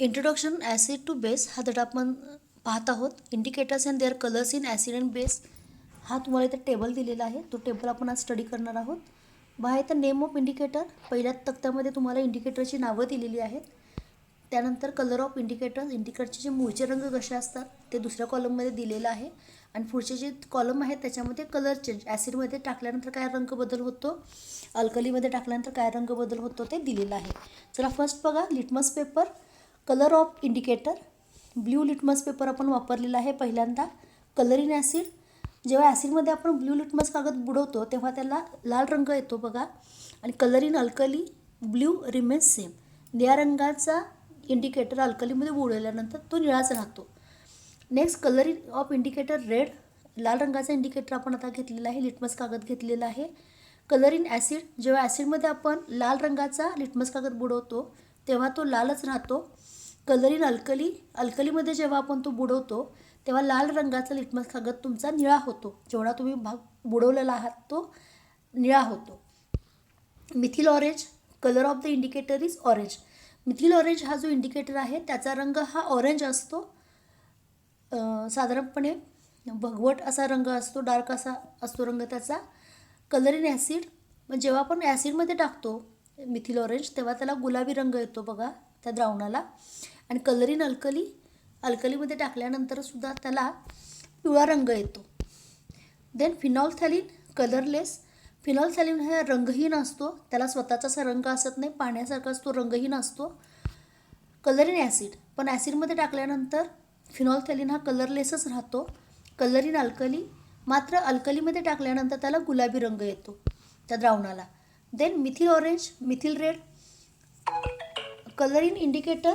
Introduction acid to base हा धडा आपण पाहत आहोत. Indicators and their colours in acid and base हा तुम्हाला इथे टेबल दिलेला आहे. तो टेबल आपण आज स्टडी करणार आहोत. By the name of indicator, पहिल्या तक्त्यामध्ये तुम्हाला इंडिकेटरची नावं दिलेली आहेत. त्यानंतर कलर ऑफ इंडिकेटर, इंडिकेटरचे जे मूळचे रंग कसे असतात ते दुसऱ्या कॉलममध्ये दिलेलं आहे. आणि पुढचे जे कॉलम आहेत त्याच्यामध्ये कलर चेंज, ॲसिडमध्ये टाकल्यानंतर काय रंग बदल होतो, अल्कलीमध्ये टाकल्यानंतर काय रंग बदल होतो ते दिलेलं आहे. चला फर्स्ट बघा, litmus paper. Colour of indicator, blue litmus paper आपण वापरलेला आहे पहिल्यांदा. कलर इन ॲसिड, जेव्हा ॲसिडमध्ये आपण ब्ल्यू लिटमस कागद बुडवतो तेव्हा त्याला लाल रंग येतो बघा. आणि colour in alkali, blue remains same. निळ्या रंगाचा इंडिकेटर अल्कलीमध्ये बुडवल्यानंतर तो निळाच राहतो. Next colour in of indicator red, लाल रंगाचा इंडिकेटर आपण आता घेतलेला आहे, लिटमस कागद घेतलेला आहे. कलर इन ॲसिड, जेव्हा ॲसिडमध्ये आपण लाल रंगाचा लिटमस कागद बुडवतो तेव्हा तो लालच राहतो. कलर इन अल्कली, अल्कलीमध्ये जेव्हा आपण तो बुडवतो तेव्हा लाल रंगाचा लिटमस कागद तुमचा निळा होतो. जेवढा तुम्ही भाग बुडवलेला आहात तो निळा होतो. Methyl orange, colour of the indicator is orange. Methyl orange हा जो इंडिकेटर आहे त्याचा रंग हा ऑरेंज असतो. साधारणपणे भगवट असा रंग असतो, डार्क असा असतो रंग त्याचा. कलर इन ॲसिड, जेव्हा आपण ॲसिडमध्ये टाकतो मिथिल ऑरेंज तेव्हा त्याला गुलाबी रंग येतो बघा त्या द्रावणाला. आणि कलर इन अल्कली, अल्कलीमध्ये टाकल्यानंतर सुद्धा त्याला पिवळा रंग येतो. Then फिनॉल्फथॅलीन, colourless. फिनॉल्फथॅलीन हा रंगहीन असतो, त्याला स्वतःचा असा रंग असत नाही, पाण्यासारखाच तो रंगहीन असतो. कलर इन ॲसिड, पण ॲसिडमध्ये टाकल्यानंतर फिनॉल्फथॅलीन हा कलरलेसच राहतो. कलर इन अल्कली, मात्र अल्कलीमध्ये टाकल्यानंतर त्याला गुलाबी रंग येतो त्या द्रावणाला. Then methyl orange, methyl red. Colour in indicator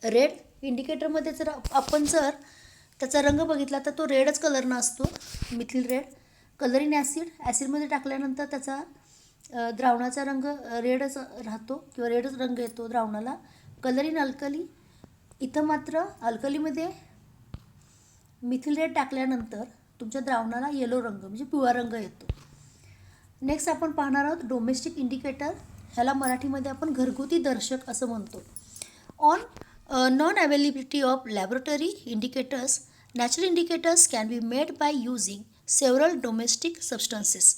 red, इंडिकेटरमध्ये जर आपण त्याचा रंग बघितला तर तो रेडच कलरनं असतो, methyl red. Colour in acid, ॲसिडमध्ये टाकल्यानंतर त्याचा द्रावणाचा रंग रेडच राहतो किंवा रेडच रंग येतो द्रावणाला. कलर इन अल्कली, इथं मात्र अल्कलीमध्ये मिथिल रेड टाकल्यानंतर तुमच्या द्रावणाला येलो रंग म्हणजे पिवळा रंग येतो. नेक्स्ट आपण पाहणार आहोत डोमेस्टिक इंडिकेटर. ह्याला मराठीमध्ये आपण घरगुती दर्शक असं म्हणतो. On non availability of laboratory indicators, natural indicators can be made by using several domestic substances.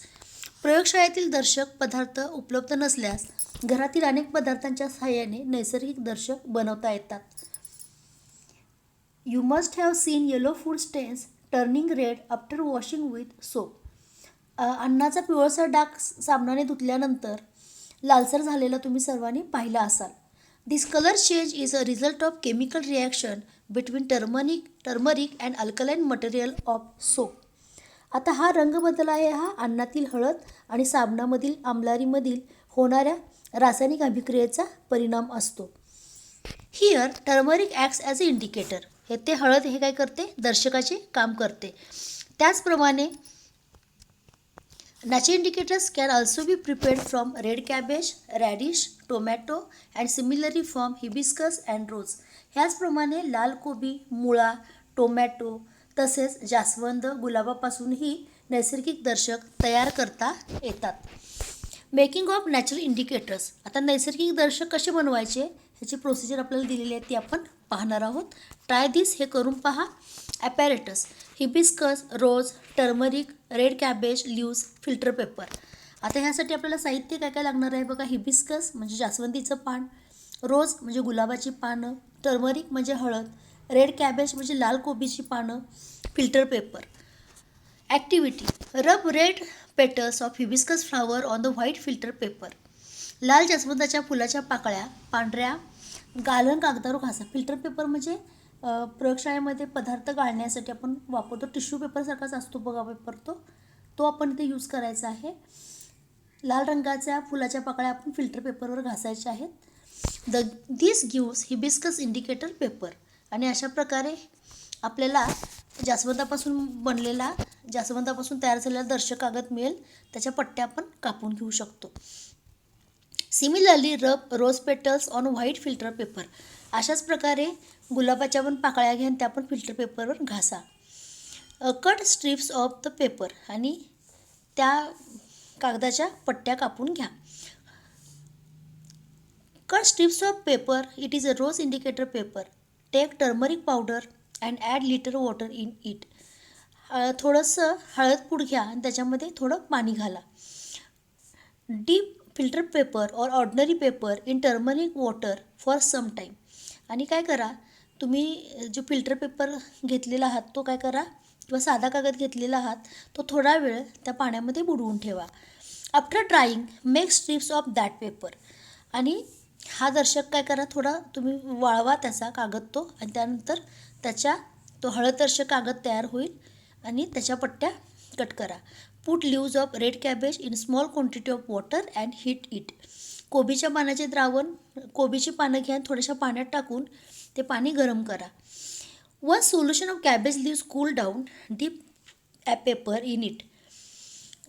प्रयोगशाळेतील दर्शक पदार्थ उपलब्ध नसल्यास घरातील अनेक पदार्थांच्या सहाय्याने नैसर्गिक दर्शक बनवता येतात. You must have seen yellow food stains turning red after washing with soap. अन्नाचा पिवळसर डाग साबणाने धुतल्यानंतर लालसर झालेला तुम्ही सर्वांनी पाहिला असाल. This colour change is a result of chemical reaction between turmeric and alkaline material of soap. आता हा रंग बदल आहे हा अन्नातील हळद आणि साबणामधील आम्लारीमधील होणाऱ्या रासायनिक अभिक्रियेचा परिणाम असतो. Here turmeric acts as a indicator, हे ते हळद हे काय करते, दर्शकाचे काम करते. त्याचप्रमाणे natural indicators can also be prepared from red cabbage, radish, tomato and similarly from hibiscus and rose. ह्याचप्रमाणे लाल कोबी, मुळा, टोमॅटो तसेच जास्वंद, गुलाबापासूनही नैसर्गिक दर्शक तयार करता येतात. मेकिंग ऑफ नॅचरल इंडिकेटर्स, आता नैसर्गिक दर्शक कसे बनवायचे ह्याची प्रोसिजर आपल्याला दिलेली आहे ती आपण पाहणार आहोत. ट्राय दिस, हे करून पहा. Apparatus, hibiscus, rose, turmeric, red cabbage, ल्यूज, फिल्टर पेपर. आता ह्यासाठी आपल्याला साहित्य काय काय लागणार आहे बघा. हिबिस्कस म्हणजे जास्वंदीचं पान, रोज म्हणजे गुलाबाची पानं, टर्मरिक म्हणजे हळद, रेड कॅबेज म्हणजे लाल कोबीची पानं, फिल्टर पेपर. ॲक्टिव्हिटी, रब red petals of hibiscus flower on the white filter paper. लाल जास्वंदाच्या फुलाच्या पाकळ्या पांढऱ्या गालन कागदावर घासा. फिल्टर पेपर म्हणजे प्रयोगशाळेमध्ये पदार्थ गाळण्यासाठी आपण वापरतो, टिश्यू पेपरसारखाच असतो बघा पेपर, तो आपण इथे यूज करायचा आहे. लाल रंगाच्या फुलाच्या पाकळ्या आपण फिल्टर पेपरवर घासायच्या आहेत. दिस गिव्स हिबिस्कस इंडिकेटर पेपर. आणि अशा प्रकारे आपल्याला जास्वंदापासून तयार झालेला दर्शक कागद मिळेल, त्याच्या पट्ट्या आपण कापून घेऊ शकतो. Similarly rub rose petals on white filter paper. अशाच प्रकारे गुलाबाच्या पण पाकळ्या घ्या त्या पण फिल्टर पेपरवर घासा. Cut strips of the paper, आणि त्या कागदाच्या पट्ट्या कापून घ्या. Cut strips of paper. It is a rose indicator paper. Take turmeric powder and add little water in it. थोडंसं हळद पूड घ्या आणि त्याच्यामध्ये थोडं पाणी घाला. डीप फिल्टर पेपर और ordinary paper in turmeric water for some time. आणि काय करा, तुम्ही जो फिल्टर पेपर घेतलेला आहात तो काय करा, किंवा साधा कागद घेतलेला आहात तो थोडा वेळ त्या पाण्यामध्ये बुडवून ठेवा. After drawing make strips of that paper. आणि हा दर्शक काय करा, थोडा तुम्ही वाळवा त्याचा कागद तो, आणि त्यानंतर त्याच्या तो हळददर्शक कागद तयार होईल आणि त्याच्या पट्ट्या कट करा. Put leaves of red cabbage in small quantity of water and heat it. कोबीच्या पानाचे द्रावण, कोबीची पानं घ्या, थोड्याशा पाण्यात टाकून ते पाणी गरम करा. One solution of cabbage leaves cool down deep paper in it.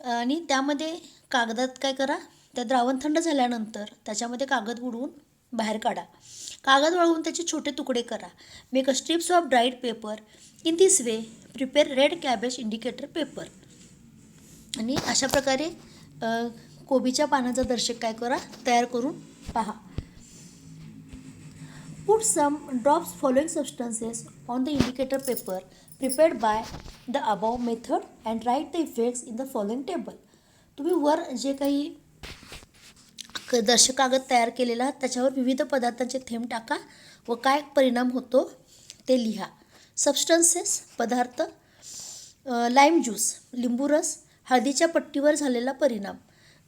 आणि त्यामध्ये कागदात काय करा, त्या द्रावण थंड झाल्यानंतर त्याच्यामध्ये कागद बुडवून बाहेर काढा. कागद वाळवून त्याचे छोटे तुकडे करा. Make a strips of dried paper. In this way prepare red cabbage indicator paper. आणि अशा प्रकारे कोबीच्या पानाचा दर्शक काय करा, तयार करून पहा. Put some drops following substances on the indicator paper prepared by the above method and write the effects in the following table. तुम्ही वर जे काही दर्शक कागद तयार केलेला आहे त्याच्यावर विविध पदार्थांचे थेंब टाका व काय परिणाम होतो ते लिहा. सबस्टन्सेस पदार्थ, लाईम ज्यूस लिंबू रस, हळदीच्या पट्टीवर झालेला परिणाम.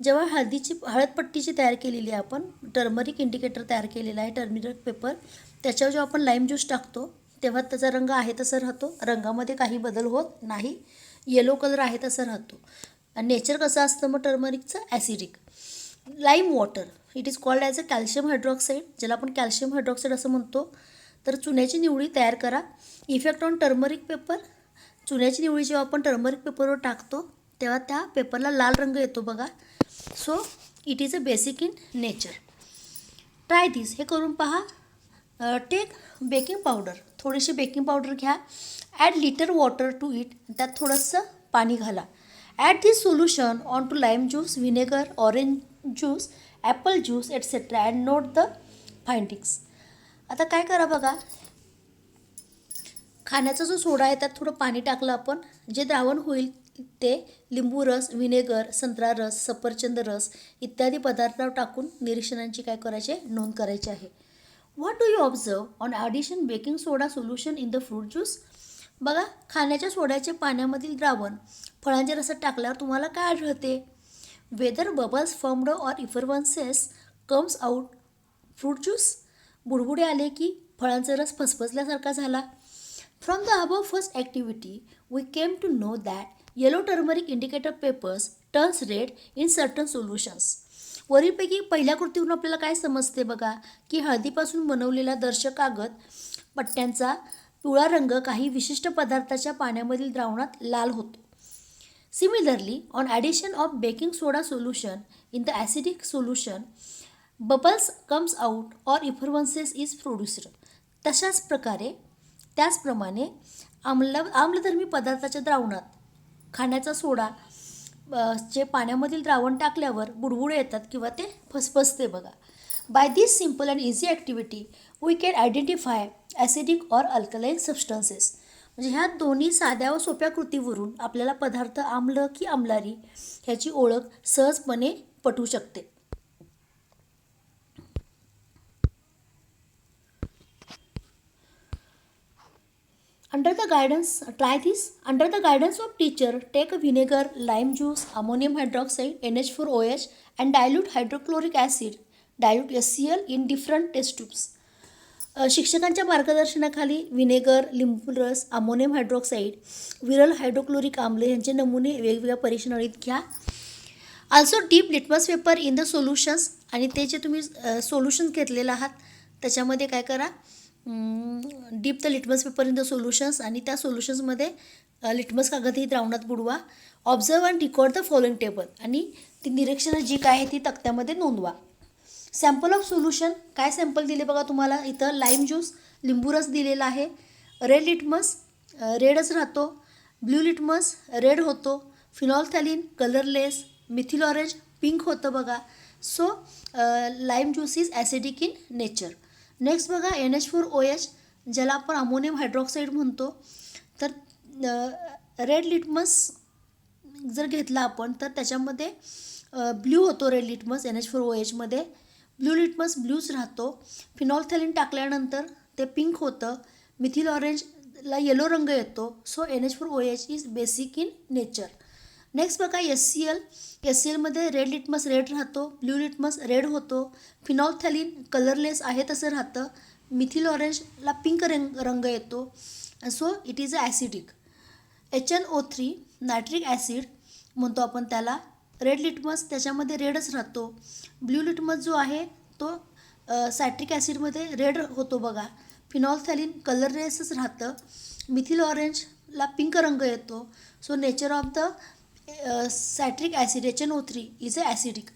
जेव्हा हळदपट्टीची तयार केलेली आहे आपण, टर्मरिक इंडिकेटर तयार केलेला आहे टर्मरिक पेपर, त्याच्यावर जेव्हा आपण लाईम ज्यूस टाकतो तेव्हा त्याचा रंग आहे तसा राहतो, रंगामध्ये काही बदल होत नाही, येलो कलर आहे तसा राहतो. आणि नेचर कसं असतं मग टर्मरिकचं, acidic. Lime water it is called as a calcium hydroxide, ज्याला आपण कॅल्शियम हायड्रॉक्साईड असं म्हणतो. तर चुन्याची निवडी तयार करा. Effect on turmeric paper. चुन्याची निवडी जेव्हा आपण टर्मरिक पेपरवर टाकतो तेव्हा त्या पेपरला लाल रंग येतो बघा. So it is a basic in nature. Try this. हे करून पहा. Take baking powder. थोडीशी बेकिंग पावडर घ्या. Add little water to it. त्यात थोडंसं पाणी घाला. Add this solution on to lime juice, vinegar, orange juice, apple juice etcetera and note the findings. आता काय करा बघा, खाण्याचा जो सोडा आहे त्यात थोडं पाणी टाकलं आपण, जे द्रावण होईल ते लिंबू रस, व्हिनेगर, संत्रा रस, सफरचंद रस इत्यादी पदार्थावर टाकून निरीक्षणांची काय करायचे, नोंद करायची आहे. What do you observe on addition baking soda solution in the fruit juice. बघा, खाण्याच्या सोड्याचे पाण्यामधील द्रावण फळांच्या रसात टाकल्यावर तुम्हाला काय आढळते. Whether bubbles formed or effervescence comes out fruit juice. बुडबुडे आले की फळांचा रस फसफसल्यासारखा झाला. From the above first activity we came to know that yellow turmeric indicator papers turns red in certain solutions. वरीलपैकी पहिल्या कृतीवरून आपल्याला काय समजते बघा, की हळदीपासून बनवलेला दर्शक कागद पट्ट्यांचा पिवळा रंग काही विशिष्ट पदार्थाच्या पाण्यामधील द्रावणात लाल होतो. Similarly on addition of baking soda solution in the acidic solution bubbles comes out or effervescence is produced. त्याचप्रमाणे आम्लधर्मी पदार्थाच्या द्रावणात खाण्याचा सोडा जे पाण्यामधील द्रावण टाकल्यावर बुडबुडे येतात किंवा ते फसफसते बघा. By this simple and easy activity we can identify acidic or alkaline substances. म्हणजे ह्या दोन्ही साध्या व सोप्या कृतीवरून आपल्याला पदार्थ आम्ल की आम्लारी ह्याची ओळख सहजपणे पटू शकते. Under the guidance of teacher, take a vinegar, lime juice, ammonium hydroxide, NH4OH and dilute hydrochloric acid, dilute HCl in different test tubes. शिक्षकांच्या मार्गदर्शनाखाली व्हिनेगर, लिंबू रस, अमोनियम हायड्रॉक्साईड, विरल हायड्रोक्लोरिक आम्ल यांचे नमुने वेगवेगळ्या परीक्षणळीत घ्या. Also deep litmus paper in the solutions. आणि ते जे तुम्ही सोल्युशन घेतलेलं आहात त्याच्यामध्ये काय करा, deep the litmus paper in the solutions आणि त्या सोल्युशन्समध्ये लिटमस कागदही द्रावणात बुडवा. Observe and record the following table. आणि ती निरीक्षणं जी काय आहे ती तक्त्यामध्ये नोंदवा. Sample of solution. काय सॅम्पल दिले बघा तुम्हाला इथं. लाईम ज्यूस, लिंबू रस दिलेला आहे. रेड लिटमस रेडच राहतो. ब्ल्यू लिटमस रेड होतो. फिनॉल्फथॅलीन कलरलेस. मिथिल ऑरेंज पिंक होतं बघा. So lime juice is acidic in nature. Next बघा NH4OH, ज्याला आपण अमोनियम हायड्रॉक्साईड म्हणतो. तर रेड लिटमस जर घेतला आपण तर त्याच्यामध्ये ब्ल्यू होतो. रेड लिटमस NH4OH मध्ये ब्ल्यू लिटमस ब्ल्यूच राहतो. फिनॉल्फथॅलीन टाकल्यानंतर ते पिंक होतं. मिथिल ऑरेंजला येलो रंग येतो. So NH4OH is basic in nature. Next बघा SCLमध्ये रेड लिटमस रेड राहतो, ब्ल्यू लिटमस रेड होतो. फिनॉल्फथॅलीन कलरलेस आहे तसं राहतं. मिथिल ऑरेंजला पिंक रंग येतो. So it is a acidic. HNO3 nitric acid म्हणतो आपण त्याला. रेड लिटमस त्याच्यामध्ये रेडच राहतो. ब्ल्यू लिटमस जो आहे तो सायट्रिक ॲसिडमध्ये रेड होतो बघा. फिनॉल्फथॅलीन कलरलेसच राहतं. मिथिल ऑरेंजला पिंक रंग येतो. So nature of the citric acid HNO3 is a acidic.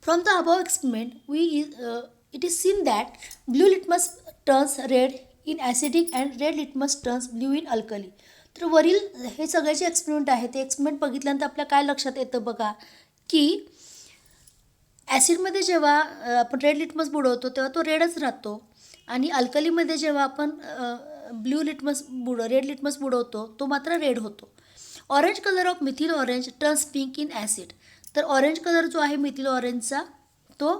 From the above experiment, it is seen that blue litmus turns red in acidic and red litmus turns blue in alkali. तर वरील हे सगळे जे experiment आहे ते experiment बघितल्यानंतर आपल्या काय लक्षात येतं बघा की ॲसिडमध्ये जेव्हा आपण रेड लिटमस बुडवतो तेव्हा तो रेडच राहतो आणि अल्कलीमध्ये जेव्हा आपण रेड लिटमस बुडवतो तो मात्र रेड होतो. Orange colour of methyl orange turns pink in acid. तर ऑरेंज कलर जो आहे मिथिल ऑरेंजचा तो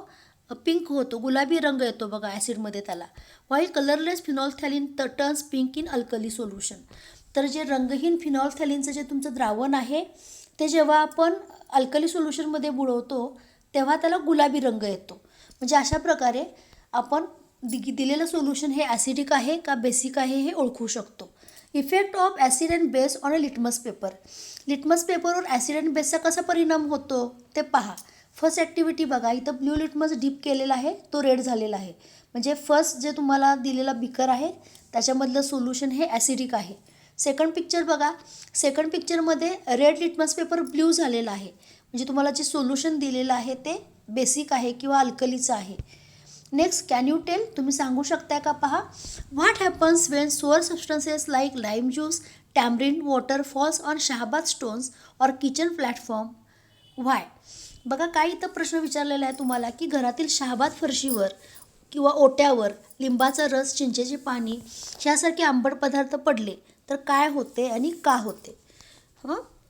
पिंक होतो, गुलाबी रंग येतो बघा ॲसिडमध्ये त्याला. While colourless phenolphthalein turns pink in alkali solution. तर जे रंगहीन फिनॉल्फथॅलीनचं जे तुमचं द्रावण आहे ते जेव्हा आपण अल्कली सोल्युशनमध्ये बुडवतो तेव्हा त्याला गुलाबी रंग येतो. म्हणजे अशा प्रकारे आपण दिलेलं सोल्युशन हे ॲसिडिक आहे का बेसिक आहे हे ओळखू शकतो. Effect of acid and base on a litmus paper. Litmus पेपरवर ॲसिड अँड बेसचा कसा परिणाम होतो ते पहा. फर्स्ट ॲक्टिव्हिटी बघा, इथं ब्ल्यू लिटमस डीप केलेला आहे तो रेड झालेला आहे. म्हणजे फर्स्ट जे तुम्हाला दिलेला बिकर आहे त्याच्यामधलं सोल्युशन हे ॲसिडिक आहे. सेकंड पिक्चर बघा, सेकंड पिक्चरमध्ये रेड लिटमस पेपर ब्ल्यू झालेला आहे. म्हणजे तुम्हाला जे सोल्युशन दिलेलं आहे ते बेसिक आहे किंवा अल्कलीचं आहे. नेक्स्ट, कॅन यू टेल, तुम्ही सांगू शकताय का पहा. What happens when sour substances like lime juice, tamarind water falls on Shahabad stones or kitchen platform. Why. बघा काय इथं प्रश्न विचारलेला आहे तुम्हाला की घरातील शहाबाद फरशीवर किंवा ओट्यावर लिंबाचा रस, चिंचेचे पाणी ह्यासारखे आंबट पदार्थ पडले तर काय होते आणि का होते.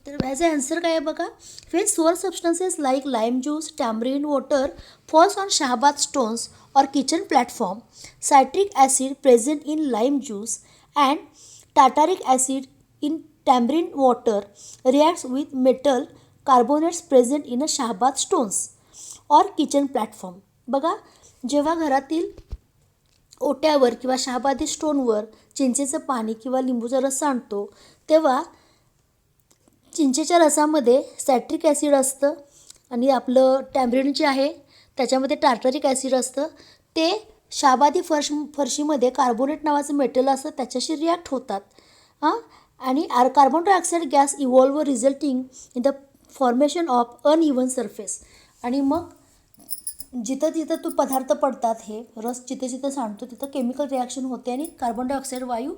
तर ह्याचा आन्सर काय आहे बघा. When sour substances like lime juice, tamarind water falls on Shahabad stones or kitchen platform, citric acid present in lime juice and tartaric acid in tamarind water reacts with metal carbonates present in a shahbaz stones or kitchen platform. बघा, जेव्हा घरातील ओट्यावर किंवा शहाबादी स्टोनवर चिंचेचं पाणी किंवा लिंबूचा रस सांडतो तेव्हा चिंचेच्या रसामध्ये citric acid असतं आणि आपलं टॅमरिन जे आहे त्याच्यामध्ये टार्टरिक ॲसिड असतं. ते शहाबादी फरशीमध्ये कार्बोनेट नावाचं मेटल असतं त्याच्याशी रिॲक्ट होतात आणि carbon dioxide gas evolve resulting in the formation of uneven surface. आणि मग जिथं जिथं तो पदार्थ पडतात हे रस जिथं जिथं सांडतो तिथं केमिकल रिॲक्शन होते आणि कार्बन डायऑक्साईड वायू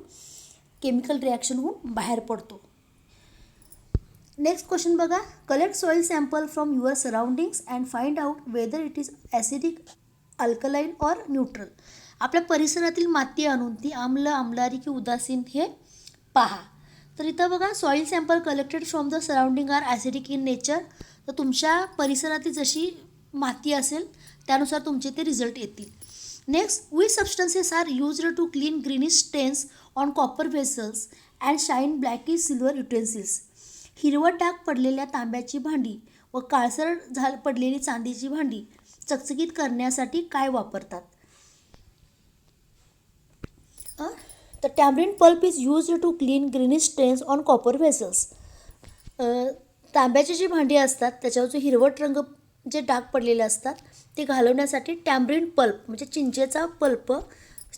केमिकल रिॲक्शन होऊन बाहेर पडतो. नेक्स्ट क्वेश्चन बघा. Collect soil sample from your surroundings and find out whether it is acidic, alkaline or neutral. आपल्या परिसरातील माती आणून ती आम्ल, आम्लारी की उदासीन हे पहा. तर इथं बघा, soil sample collected from the surrounding are acidic in nature. तर तुमच्या परिसरातील जशी माती असेल त्यानुसार तुमचे ते रिझल्ट येतील. Next, which substances are used to clean greenish stains on copper vessels and shine silver utensils. हिरवट डाग पडलेल्या तांब्याची भांडी व काळसर पडलेली चांदीची भांडी चकचकीत करण्यासाठी काय वापरतात. तर tamarind pulp is used to clean greenish stains on copper vessels. तांब्याची जी भांडी असतात त्याच्यावर जो हिरवट रंग जे डाग पडलेले असतात ते घालवण्यासाठी टॅमरिन पल्प म्हणजे चिंचेचा पल्प,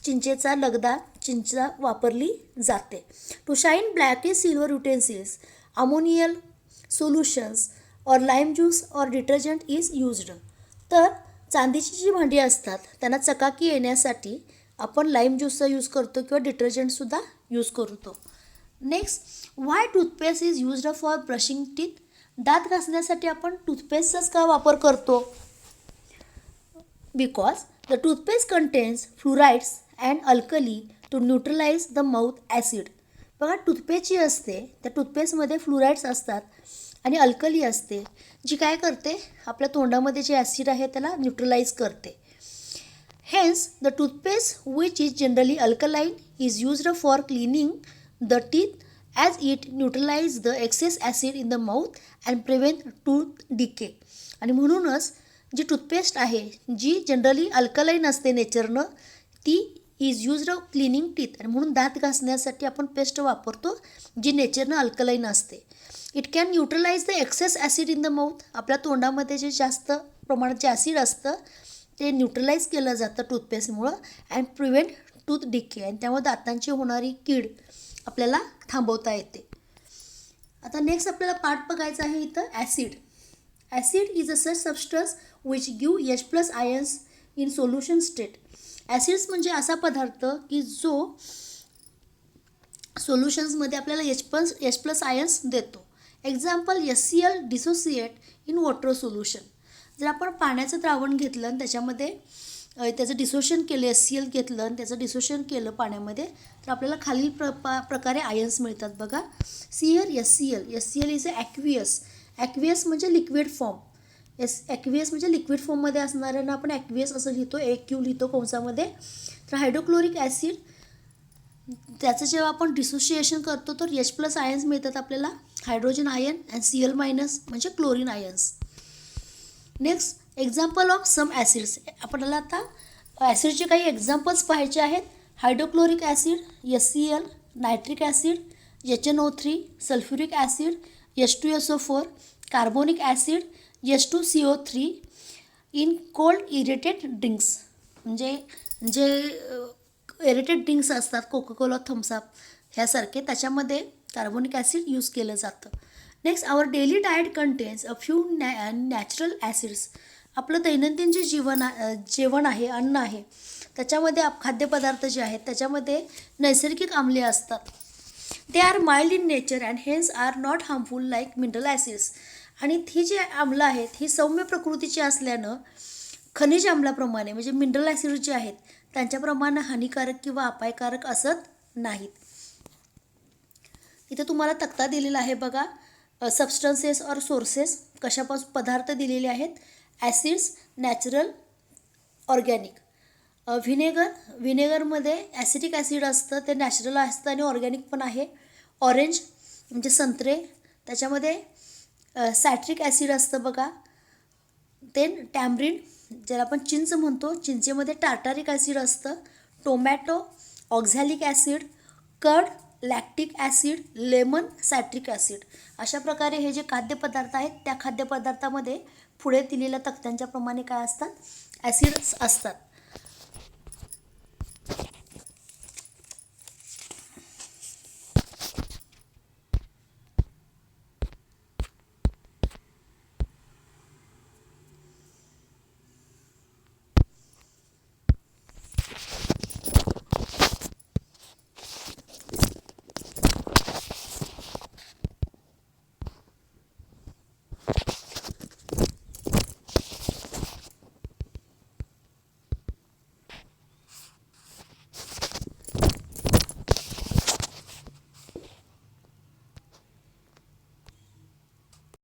चिंचेचा लगदा चिंचा वापरली जाते. To shine blackish silver utensils ammonia solutions और लाईम ज्यूस और डिटर्जंट इज यूज्ड. तर चांदीची जी भांडी असतात त्यांना चकाकी येण्यासाठी आपण लाईम ज्यूसचा यूज करतो किंवा डिटर्जंटसुद्धा यूज करतो. Next, why toothpaste is used for brushing teeth. दात घासण्यासाठी आपण टूथपेस्टचाच का वापर करतो? Because the toothpaste contains fluorides and alkali to neutralize the mouth acid. बघा, टूथपेस्ट जी असते त्या टूथपेस्टमध्ये फ्लुराइड्स असतात आणि अल्कली असते, जी काय करते, आपल्या तोंडामध्ये जे ॲसिड आहे त्याला न्यूट्रलाइज करते. Hence the toothpaste which is generally alkaline is used for cleaning the teeth as it neutralise the excess acid in the mouth and prevent tooth decay. आणि म्हणूनच जी टूथपेस्ट आहे जी जनरली अल्कलाइन असते नेचरनं, ती is used cleaning teeth, आणि म्हणून दात घासण्यासाठी आपण पेस्ट वापरतो जी नेचरनं अल्कलाइन असते. It can neutralise the excess acid in the mouth. आपल्या तोंडामध्ये जे जास्त प्रमाणात जे ॲसिड असतं ते न्यूट्रलाइज केलं जातं टूथपेस्टमुळं अँड प्रिव्हेंट टूथ डिके, आणि त्यामुळे दातांची होणारी कीड आपल्याला थांबवता येते. आता नेक्स्ट आपल्याला पार्ट बघायचा आहे इथं acid. Acid is a such substance which give H+ ions in solution state. Acids म्हणजे असा पदार्थ की जो सोल्युशन्समध्ये आपल्याला H+ आयन्स देतो. Example, HCl dissociate in water solution. जर आपण पाण्याचं द्रावण घेतलं आणि त्याच्यामध्ये त्याचं डिसोशन केलं, HCl घेतलं आणि त्याचं डिसोशन केलं पाण्यामध्ये, तर आपल्याला खालील प्रकारे आयन्स मिळतात. बघा, HCl is a aqueous. Aqueous म्हणजे लिक्विड फॉर्म. ॲक्वियस म्हणजे लिक्विड फॉर्ममध्ये असणाऱ्यांना आपण ॲक्वियस असं लिहितो, AQ लिहितो कंसामध्ये. तर हायड्रोक्लोरिक ॲसिड, त्याचं जेव्हा आपण डिसोसिएशन करतो तर H+ आयन्स मिळतात आपल्याला, हायड्रोजन आयन, अँड Cl- म्हणजे chlorine ions. Next, example of some acids. आपल्याला आता ॲसिडचे काही एक्झाम्पल्स पाहायचे आहेत. Hydrochloric acid, HCl, nitric acid, HNO3, sulphuric acid, H2SO4, carbonic acid, H2CO3 in cold aerated drinks. म्हणजे जे इरिटेड ड्रिंक्स असतात, कोकाकोला, थम्सअप ह्यासारखे, त्याच्यामध्ये कार्बोनिक ॲसिड यूज केलं जातं. Next, our daily diet contains a few natural acids. आपलं दैनंदिन जे जेवण आहे, अन्न आहे, त्याच्यामध्ये खाद्यपदार्थ जे आहेत त्याच्यामध्ये नैसर्गिक आम्ले असतात. They are mild in nature and hence are not harmful like mineral acids. आणि ही जी आम्लं आहेत ही सौम्य प्रकृतीची असल्यानं खनिज आम्लाप्रमाणे म्हणजे मिनरल ॲसिड जे आहेत त्यांच्याप्रमाणे हानिकारक किंवा अपायकारक असत नाहीत. इथे तुम्हाला तक्ता दिलेला आहे बघा, सबस्टन्सेस और सोर्सेस, कशापासून पदार्थ दिलेले आहेत. Acids, natural, organic. व्हिनेगरमध्ये ॲसिटिक ॲसिड असतं, ते नॅचरल असतं आणि ऑर्गॅनिक पण आहे. ऑरेंज म्हणजे संत्रे, त्याच्यामध्ये सायट्रिक ॲसिड असतं बघा. देन टॅमरिन, ज्याला आपण चिंच म्हणतो, चिंचेमध्ये टार्टारिक ॲसिड असतं. Tomato, oxalic acid. Curd, lactic acid. Lemon, citric acid. अशा प्रकारे हे जे खाद्यपदार्थ आहेत त्या खाद्यपदार्थामध्ये पुढे दिलेल्या तक्त्यांच्या प्रमाणे काय असतात, ॲसिड्स असतात.